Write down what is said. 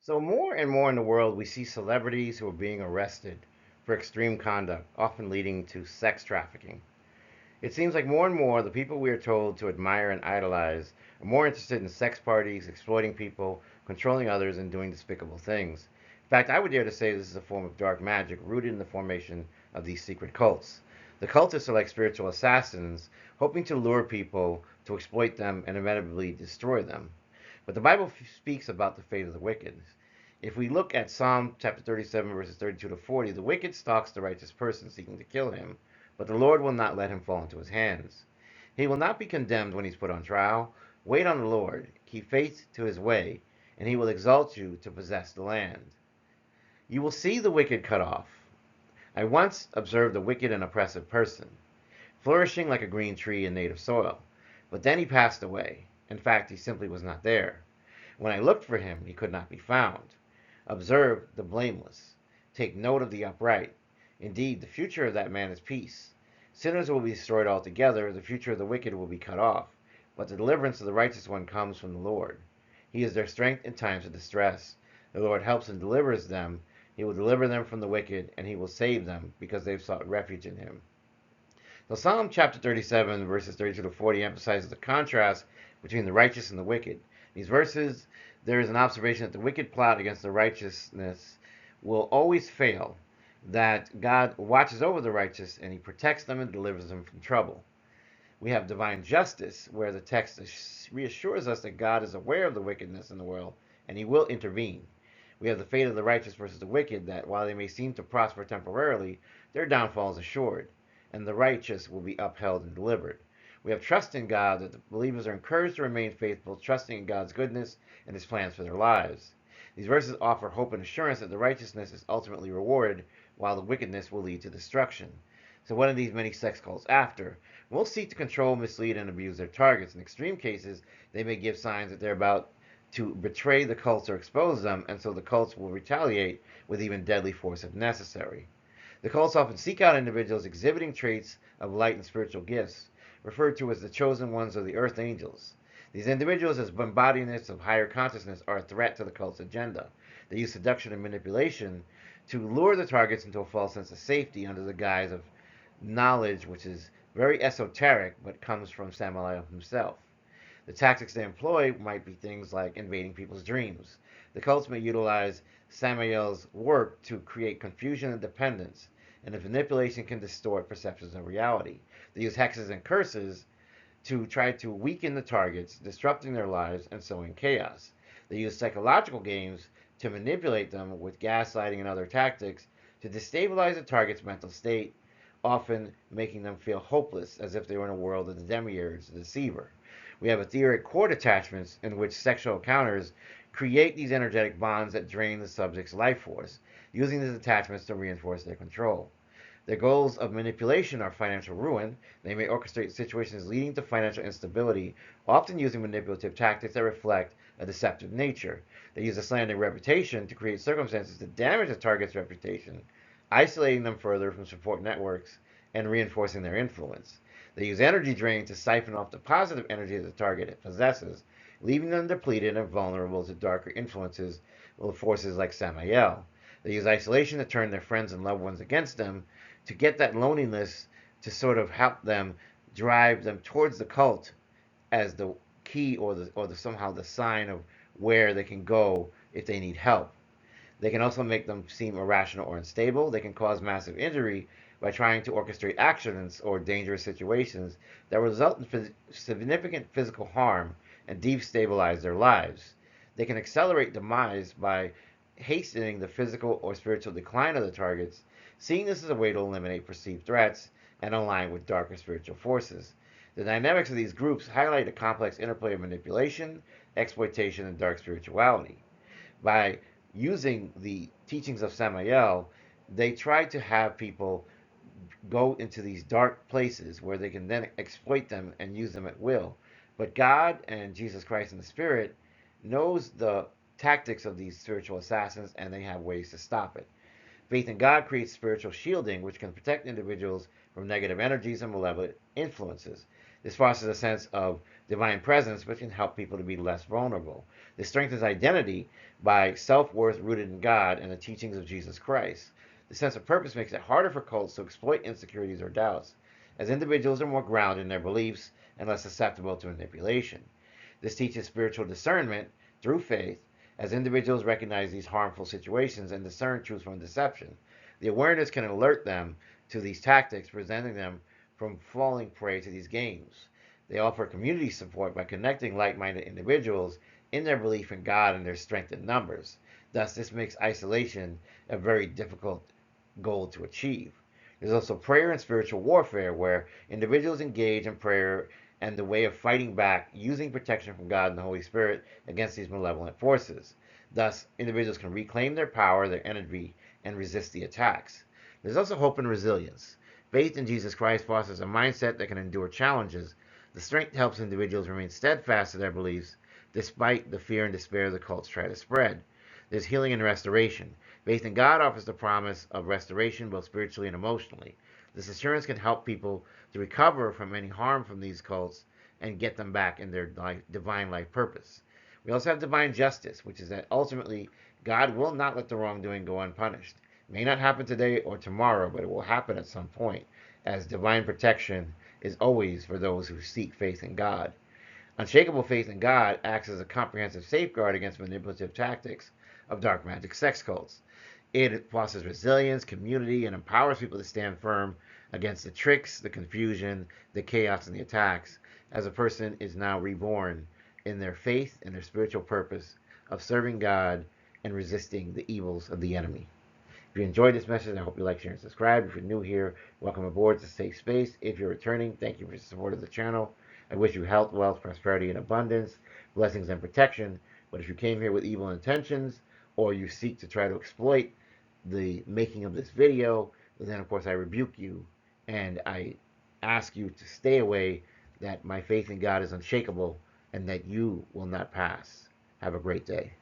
So, more and more in the world, we see celebrities who are being arrested for extreme conduct, often leading to sex trafficking. It seems like more and more the people we are told to admire and idolize are more interested in sex parties, exploiting people, controlling others, and doing despicable things. In fact, I would dare to say this is a form of dark magic rooted in the formation of these secret cults. The cultists are like spiritual assassins, hoping to lure people to exploit them and inevitably destroy them. But the Bible speaks about the fate of the wicked. If we look at Psalm chapter 37, verses 32 to 40, the wicked stalks the righteous person, seeking to kill him, but the Lord will not let him fall into his hands. He will not be condemned when he's put on trial. Wait on the Lord, keep faith to his way, and he will exalt you to possess the land. You will see the wicked cut off. I once observed a wicked and oppressive person, flourishing like a green tree in native soil, but then he passed away. In fact, he simply was not there. When I looked for him, he could not be found. Observe the blameless. Take note of the upright. Indeed, the future of that man is peace. Sinners will be destroyed altogether. The future of the wicked will be cut off. But the deliverance of the righteous one comes from the Lord. He is their strength in times of distress. The Lord helps and delivers them. He will deliver them from the wicked, and he will save them because they've sought refuge in him. So Psalm chapter 37, verses 32 to 40 emphasizes the contrast between the righteous and the wicked. These verses, there is an observation that the wicked plot against the righteousness will always fail, that God watches over the righteous and he protects them and delivers them from trouble. We have divine justice, where the text reassures us that God is aware of the wickedness in the world and he will intervene. We have the fate of the righteous versus the wicked, that while they may seem to prosper temporarily, their downfall is assured, and the righteous will be upheld and delivered. We have trust in God, that the believers are encouraged to remain faithful, trusting in God's goodness and his plans for their lives. These verses offer hope and assurance that the righteousness is ultimately rewarded, while the wickedness will lead to destruction. So what are these many sex cults after? Will seek to control, mislead, and abuse their targets. In extreme cases, they may give signs that they're about to betray the cults or expose them, and so the cults will retaliate with even deadly force if necessary. The cults often seek out individuals exhibiting traits of light and spiritual gifts, referred to as the chosen ones or the earth angels. These individuals, as embodiments of higher consciousness, are a threat to the cult's agenda. They use seduction and manipulation to lure the targets into a false sense of safety under the guise of knowledge, which is very esoteric but comes from Samael himself. The tactics they employ might be things like invading people's dreams. The cults may utilize Samael's work to create confusion and dependence, and the manipulation can distort perceptions of reality. They use hexes and curses to try to weaken the targets, disrupting their lives and sowing chaos. They use psychological games to manipulate them with gaslighting and other tactics to destabilize the target's mental state, often making them feel hopeless, as if they were in a world of the Demiurge, the deceiver. We have etheric cord attachments in which sexual encounters create these energetic bonds that drain the subject's life force, using these attachments to reinforce their control. Their goals of manipulation are financial ruin. They may orchestrate situations leading to financial instability, often using manipulative tactics that reflect a deceptive nature. They use a slandering reputation to create circumstances to damage the target's reputation, isolating them further from support networks and reinforcing their influence. They use energy drain to siphon off the positive energy that the target possesses, leaving them depleted and vulnerable to darker influences of forces like Samael. They use isolation to turn their friends and loved ones against them, to get that loneliness to sort of help them drive them towards the cult as the key, or the somehow the sign of where they can go if they need help. They can also make them seem irrational or unstable. They can cause massive injury by trying to orchestrate accidents or dangerous situations that result in significant physical harm and destabilize their lives. They can accelerate demise by hastening the physical or spiritual decline of the targets, seeing this as a way to eliminate perceived threats and align with darker spiritual forces. The dynamics of these groups highlight a complex interplay of manipulation, exploitation, and dark spirituality. By using the teachings of Samael, they try to have people go into these dark places where they can then exploit them and use them at will. But God and Jesus Christ and the Spirit knows the tactics of these spiritual assassins, and they have ways to stop it. Faith in God creates spiritual shielding, which can protect individuals from negative energies and malevolent influences. This fosters a sense of divine presence, which can help people to be less vulnerable. This strengthens identity by self-worth rooted in God and the teachings of Jesus Christ. The sense of purpose makes it harder for cults to exploit insecurities or doubts, as individuals are more grounded in their beliefs and less susceptible to manipulation. This teaches spiritual discernment through faith, as individuals recognize these harmful situations and discern truth from deception. The awareness can alert them to these tactics, preventing them from falling prey to these games. They offer community support by connecting like-minded individuals in their belief in God and their strength in numbers. Thus, this makes isolation a very difficult goal to achieve. There's also prayer and spiritual warfare, where individuals engage in prayer and the way of fighting back using protection from God and the Holy Spirit against these malevolent forces. Thus, individuals can reclaim their power, their energy, and resist the attacks. There's also hope and resilience. Faith in Jesus Christ fosters a mindset that can endure challenges. The strength helps individuals remain steadfast to their beliefs despite the fear and despair the cults try to spread. There's healing and restoration. Faith in God offers the promise of restoration both spiritually and emotionally. This assurance can help people to recover from any harm from these cults and get them back in their divine life purpose. We also have divine justice, which is that ultimately God will not let the wrongdoing go unpunished. It may not happen today or tomorrow, but it will happen at some point, as divine protection is always for those who seek faith in God. Unshakable faith in God acts as a comprehensive safeguard against manipulative tactics of dark magic sex cults. It fosters resilience, community, and empowers people to stand firm against the tricks, the confusion, the chaos, and the attacks, as a person is now reborn in their faith and their spiritual purpose of serving God and resisting the evils of the enemy. If you enjoyed this message, I hope you like, share, and subscribe. If you're new here, welcome aboard to Safe Space. If you're returning, thank you for your support of the channel. I wish you health, wealth, prosperity, and abundance, blessings, and protection. But if you came here with evil intentions, or you seek to try to exploit the making of this video, then of course I rebuke you and I ask you to stay away, that my faith in God is unshakable and that you will not pass. Have a great day.